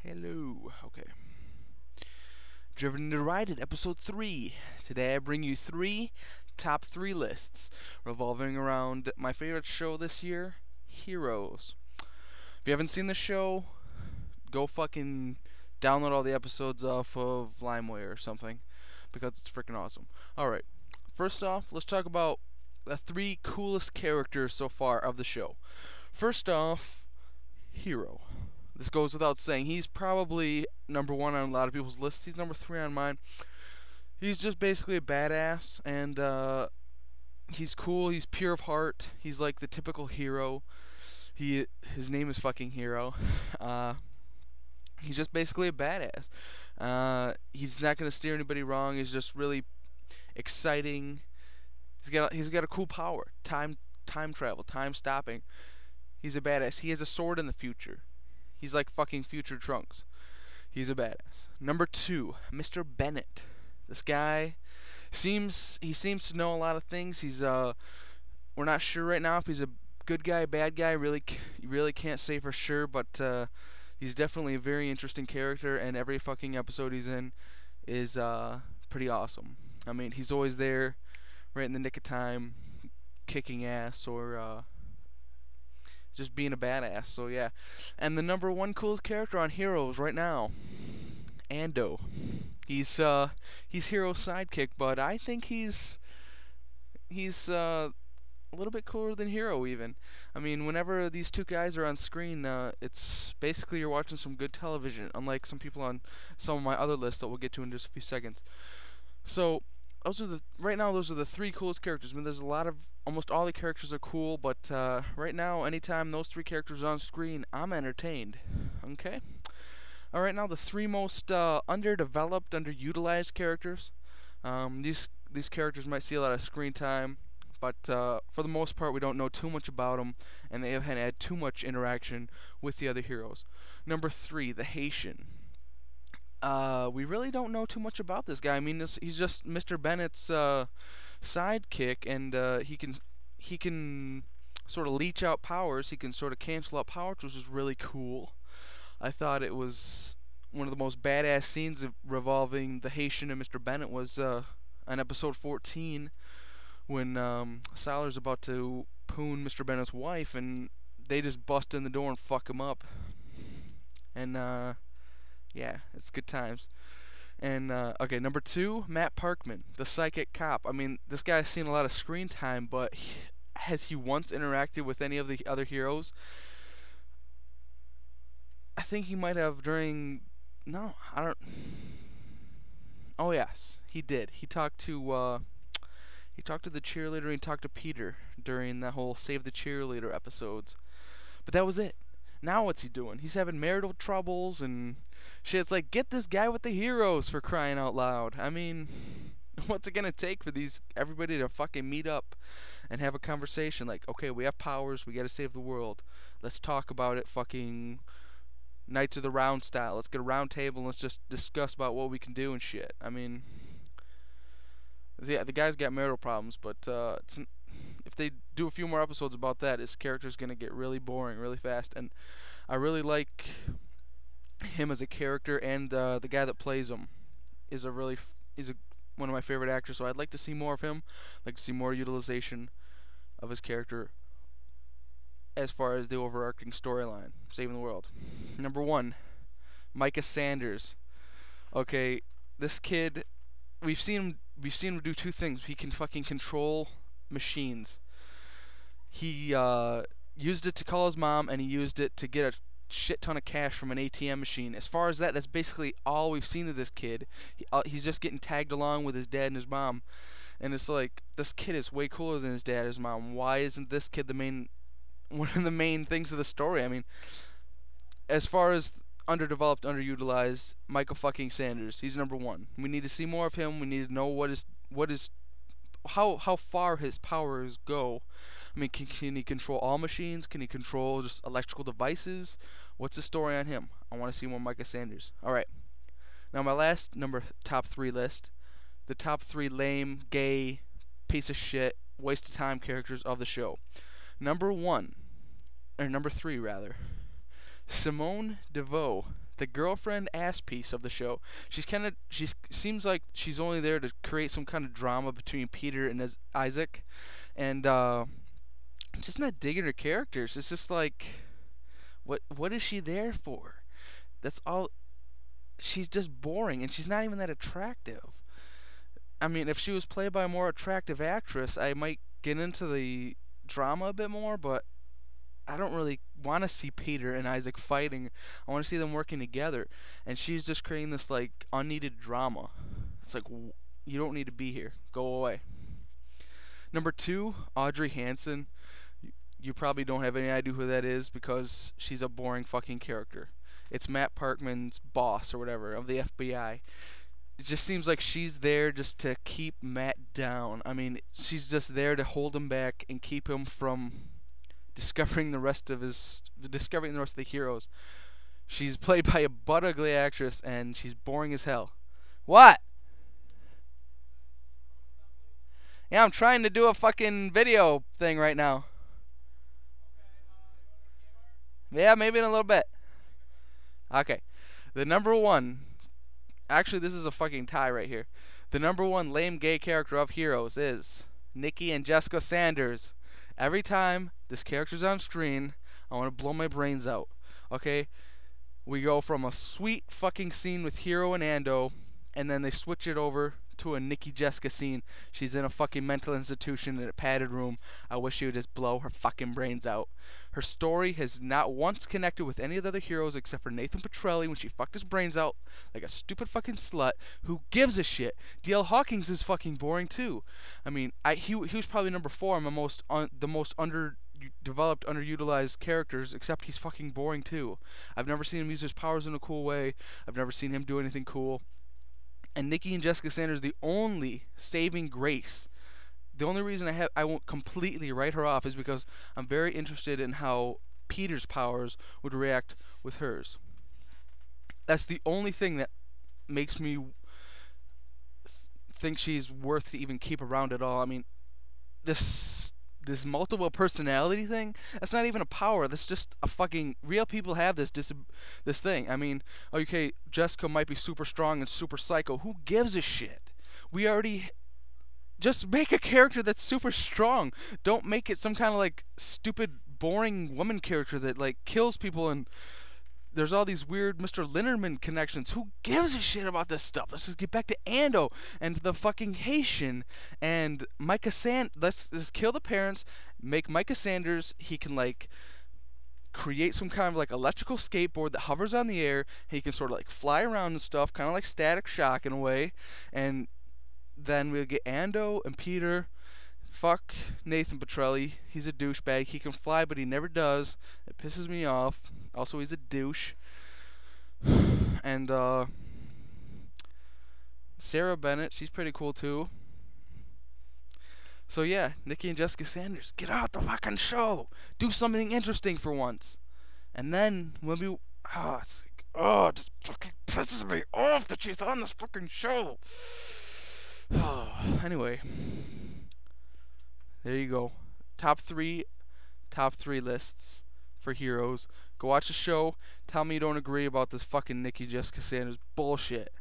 Hello. Okay. Driven to Ride It, episode 3. Today I bring you top 3 lists revolving around my favorite show this year, Heroes. If you haven't seen the show, go fucking download all the episodes off of LimeWire or something because it's freaking awesome. Alright. First off, let's talk about the 3 coolest characters so far of the show. First off, Hero. This goes without saying. He's probably number 1 on a lot of people's lists. He's number 3 on mine. He's just basically a badass, and he's cool. He's pure of heart. He's like the typical hero. His name is fucking Hero. He's just basically a badass. He's not gonna steer anybody wrong. He's just really exciting. He's got a cool power. Time travel. Time stopping. He's a badass. He has a sword in the future. He's like fucking future Trunks. He's a badass. Number 2, Mr. Bennett. This guy seems to know a lot of things. We're not sure right now if he's a good guy, bad guy. Really can't say for sure, but he's definitely a very interesting character, and every fucking episode he's in is pretty awesome. I mean, he's always there, right in the nick of time, kicking ass or just being a badass. So yeah. And the number 1 coolest character on Heroes right now, Ando. He's Hero's sidekick, but I think he's a little bit cooler than Hero even. I mean, whenever these two guys are on screen, it's basically you're watching some good television, unlike some people on some of my other lists that we'll get to in just a few seconds. So right now those are the 3 coolest characters. I mean, there's almost all the characters are cool, but right now, anytime those 3 characters are on screen, I'm entertained. Okay? Alright, now the 3 most underdeveloped, underutilized characters. These characters might see a lot of screen time, but for the most part, we don't know too much about them, and they haven't had too much interaction with the other heroes. Number 3, the Haitian. We really don't know too much about this guy. I mean, he's just Mr. Bennett's sidekick, and he can sort of leech out powers. He can sort of cancel out powers, which is really cool. I thought it was one of the most badass scenes revolving the Haitian and Mr. Bennett was on episode 14 when Salar's about to poon Mr. Bennett's wife, and they just bust in the door and fuck him up. And yeah, it's good times. And okay, number 2, Matt Parkman, the psychic cop. I mean, this guy's seen a lot of screen time, but has he once interacted with any of the other heroes? I think he might have during. No, I don't. Oh yes, he did. He talked to the cheerleader and he talked to Peter during that whole Save the Cheerleader episodes. But that was it. Now what's he doing? He's having marital troubles and shit. It's like, get this guy with the heroes, for crying out loud. I mean, what's it gonna take for everybody to fucking meet up and have a conversation? Like, okay, we have powers, we gotta save the world. Let's talk about it, fucking Knights of the Round style. Let's get a round table and let's just discuss about what we can do and shit. I mean, yeah, the guy's got marital problems, but if they do a few more episodes about that, his character's gonna get really boring really fast. And I really like him as a character, and the guy that plays him is one of my favorite actors. So I'd like to see more of him. I'd like to see more utilization of his character as far as the overarching storyline, saving the world. Number 1, Micah Sanders. Okay, this kid, we've seen him do 2 things. He can fucking control machines. He used it to call his mom, and he used it to get a shit ton of cash from an ATM machine. As far as that's basically all we've seen of this kid. He's just getting tagged along with his dad and his mom, and it's like, this kid is way cooler than his dad and his mom. Why isn't this kid one of the main things of the story? I mean, as far as underdeveloped, underutilized, Michael fucking Sanders, he's number 1. We need to see more of him. We need to know how far his powers go. I mean, can he control all machines? Can he control just electrical devices? What's the story on him? I want to see more Micah Sanders. Alright. Now my last top 3 list. The top 3 lame, gay, piece of shit, waste of time characters of the show. Number 3 rather. Simone DeVoe, the girlfriend ass piece of the show. She seems like she's only there to create some kind of drama between Peter and Isaac, and I'm just not digging her characters. It's just like, what is she there for? That's all. She's just boring, and she's not even that attractive. I mean, if she was played by a more attractive actress, I might get into the drama a bit more, but I don't really want to see Peter and Isaac fighting. I want to see them working together. And she's just creating this, like, unneeded drama. It's like, you don't need to be here. Go away. Number 2, Audrey Hanson. You probably don't have any idea who that is because she's a boring fucking character. It's Matt Parkman's boss or whatever of the FBI. It just seems like she's there just to keep Matt down. I mean, she's just there to hold him back and keep him from discovering the rest of the heroes. She's played by a butt ugly actress and she's boring as hell. What? Yeah, I'm trying to do a fucking video thing right now. Yeah, maybe in a little bit. Okay. The number 1. Actually, this is a fucking tie right here. The number 1 lame gay character of Heroes is Nikki and Jessica Sanders. Every time this character's on screen, I want to blow my brains out. Okay? We go from a sweet fucking scene with Hero and Ando, and then they switch it over to a Nikki Jessica scene. She's in a fucking mental institution in a padded room. I wish she would just blow her fucking brains out. Her story has not once connected with any of the other heroes except for Nathan Petrelli when she fucked his brains out like a stupid fucking slut. Who gives a shit? D.L. Hawkins is fucking boring too. I mean, he was probably number 4 on the most underdeveloped, underutilized characters, except he's fucking boring too. I've never seen him use his powers in a cool way. I've never seen him do anything cool. And Nikki and Jessica Sanders, the only saving grace. The only reason I won't completely write her off is because I'm very interested in how Peter's powers would react with hers. That's the only thing that makes me think she's worth to even keep around at all. I mean, this multiple personality thing, that's not even a power. That's just a fucking real people have this thing. I mean, okay, Jessica might be super strong and super psycho. Who gives a shit? We already just make a character that's super strong. Don't make it some kind of like stupid boring woman character that like kills people and there's all these weird Mr. Linderman connections. Who gives a shit about this stuff? Let's just get back to Ando and the fucking Haitian and Micah Let's just kill the parents, make Micah Sanders. He can like create some kind of like electrical skateboard that hovers on the air. He can sort of like fly around and stuff, kind of like Static Shock in a way. And then we'll get Ando and Peter. Fuck Nathan Petrelli. He's a douchebag. He can fly, but he never does. It pisses me off. Also, he's a douche. And Sarah Bennett, she's pretty cool too. So yeah, Nikki and Jessica Sanders, get out the fucking show. Do something interesting for once. And then when we, it's like, it just fucking pisses me off that she's on this fucking show. Anyway, there you go. Top three lists for Heroes. Go watch the show. Tell me you don't agree about this fucking Nikki Jessica Sanders bullshit.